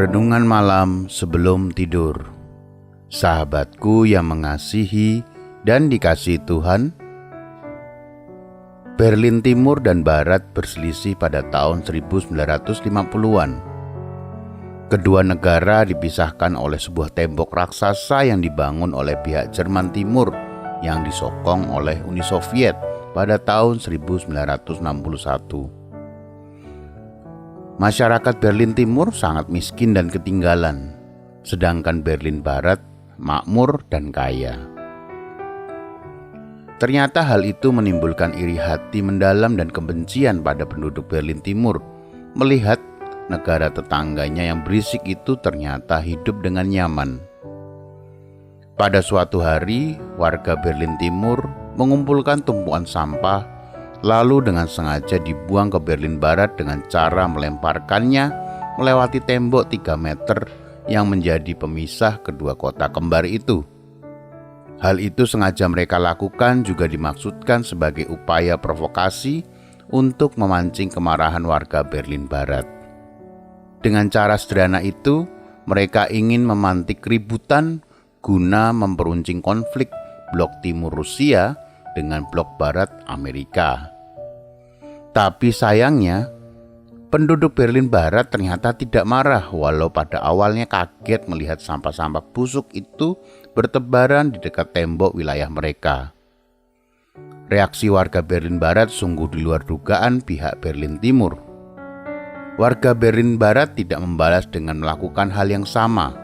Renungan malam sebelum tidur. Sahabatku yang mengasihi dan dikasihi Tuhan, Berlin Timur dan Barat berselisih pada tahun 1950-an. Kedua negara dipisahkan oleh sebuah tembok raksasa yang dibangun oleh pihak Jerman Timur yang disokong oleh Uni Soviet pada tahun 1961. Masyarakat Berlin Timur sangat miskin dan ketinggalan, sedangkan Berlin Barat makmur dan kaya. Ternyata hal itu menimbulkan iri hati mendalam dan kebencian pada penduduk Berlin Timur melihat negara tetangganya yang berisik itu ternyata hidup dengan nyaman. Pada suatu hari, warga Berlin Timur mengumpulkan tumpukan sampah lalu dengan sengaja dibuang ke Berlin Barat dengan cara melemparkannya melewati tembok 3 meter yang menjadi pemisah kedua kota kembar itu. Hal itu sengaja mereka lakukan juga dimaksudkan sebagai upaya provokasi untuk memancing kemarahan warga Berlin Barat. Dengan cara sederhana itu, mereka ingin memantik keributan guna memperuncing konflik blok timur Rusia dengan blok barat Amerika. Tapi sayangnya, penduduk Berlin Barat ternyata tidak marah walau pada awalnya kaget melihat sampah-sampah busuk itu bertebaran di dekat tembok wilayah mereka. Reaksi warga Berlin Barat sungguh di luar dugaan pihak Berlin Timur. Warga Berlin Barat tidak membalas dengan melakukan hal yang sama.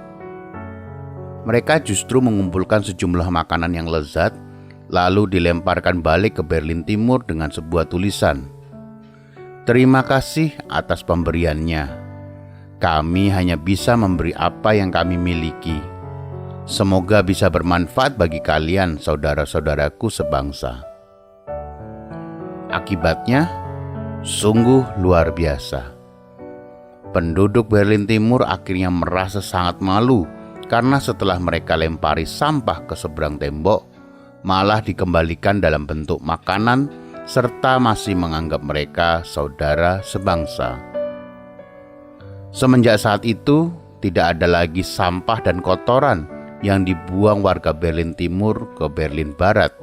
Mereka justru mengumpulkan sejumlah makanan yang lezat lalu dilemparkan balik ke Berlin Timur dengan sebuah tulisan, "Terima kasih atas pemberiannya. Kami hanya bisa memberi apa yang kami miliki. Semoga bisa bermanfaat bagi kalian, saudara-saudaraku sebangsa." Akibatnya sungguh luar biasa. Penduduk Berlin Timur akhirnya merasa sangat malu karena setelah mereka lempari sampah ke seberang tembok, malah dikembalikan dalam bentuk makanan serta masih menganggap mereka saudara sebangsa. Semenjak saat itu, tidak ada lagi sampah dan kotoran yang dibuang warga Berlin Timur ke Berlin Barat.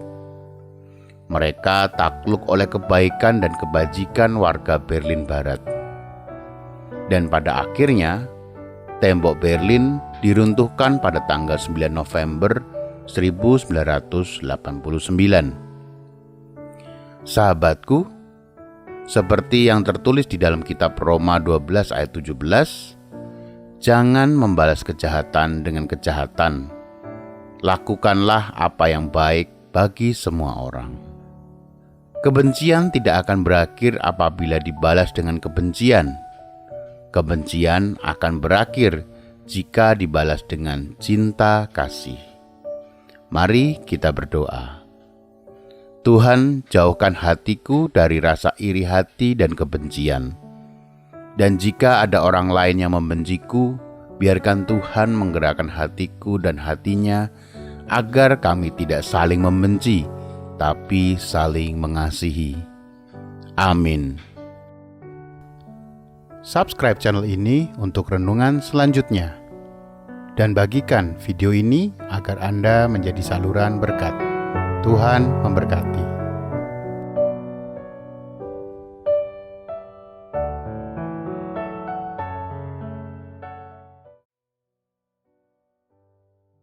Mereka takluk oleh kebaikan dan kebajikan warga Berlin Barat. Dan pada akhirnya, tembok Berlin diruntuhkan pada tanggal 9 November 1989. Sahabatku, seperti yang tertulis di dalam kitab Roma 12 ayat 17, jangan membalas kejahatan dengan kejahatan. Lakukanlah apa yang baik bagi semua orang. Kebencian tidak akan berakhir apabila dibalas dengan kebencian. Kebencian akan berakhir jika dibalas dengan cinta kasih. Mari kita berdoa. Tuhan, jauhkan hatiku dari rasa iri hati dan kebencian. Dan jika ada orang lain yang membenciku, biarkan Tuhan menggerakkan hatiku dan hatinya agar kami tidak saling membenci, tapi saling mengasihi. Amin. Subscribe channel ini untuk renungan selanjutnya. Dan bagikan video ini agar Anda menjadi saluran berkat. Tuhan memberkati.